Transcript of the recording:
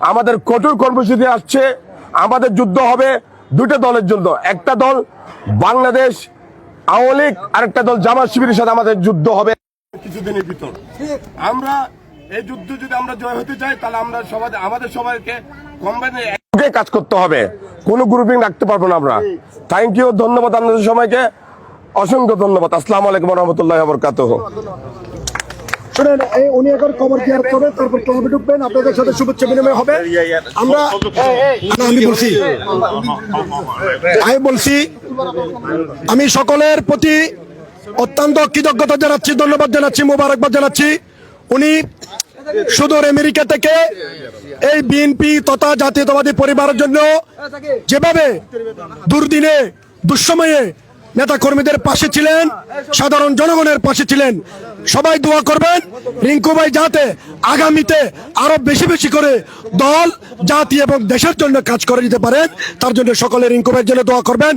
আমাদের কঠোর কর্মসূচি আসছে। আমাদের যুদ্ধ হবে দুইটা দলের জন্য, একটা দল বাংলাদেশ আওয়ামী লীগ, আরেকটা দল জামাত শিবিরের সাথে আমাদের যুদ্ধ হবে কিছুদিনের ভিতর। আমরা এই যুদ্ধ যদি আমরা জয় হতে চাই, তাহলে আমরা সবাই আমাদের সবাইকে কম্বাইনে কাজ করতে হবে, কোনো গ্রুপিং রাখতে পারবো না আমরা। থ্যাংক ইউ, ধন্যবাদ আপনাদের সবাইকে, অসংখ্য ধন্যবাদ। আসসালামু আলাইকুম ওয়া রাহমাতুল্লাহি ওয়া বারাকাতুহু। শুনেন, উনি এখন খবর ক্লিয়ার করবেন, তারপর ক্লাবে ঢুকবেন, আপনাদের সাথে শুভেচ্ছা বিনিময় হবে। আমি বলছি আমি সকলের প্রতি অত্যন্ত কৃতজ্ঞতা জানাচ্ছি, ধন্যবাদ জানাচ্ছি, মোবারকবাদ জানাচ্ছি। উনি সুদূর আমেরিকা থেকে এই বিএনপি তথা জাতীয়তাবাদী পরিবারের জন্য যেভাবে দুর্দিনে দুঃসময়ে নেতা কর্মীদের পাশে ছিলেন, সাধারণ জনগণের পাশে ছিলেন। সবাই দোয়া করবেন রিঙ্কু ভাই যাতে আগামীতে আরো বেশি বেশি করে দল, জাতি এবং দেশের জন্য কাজ করে দিতে পারেন। তার জন্য সকলে রিঙ্কু ভাইয়ের জন্য দোয়া করবেন।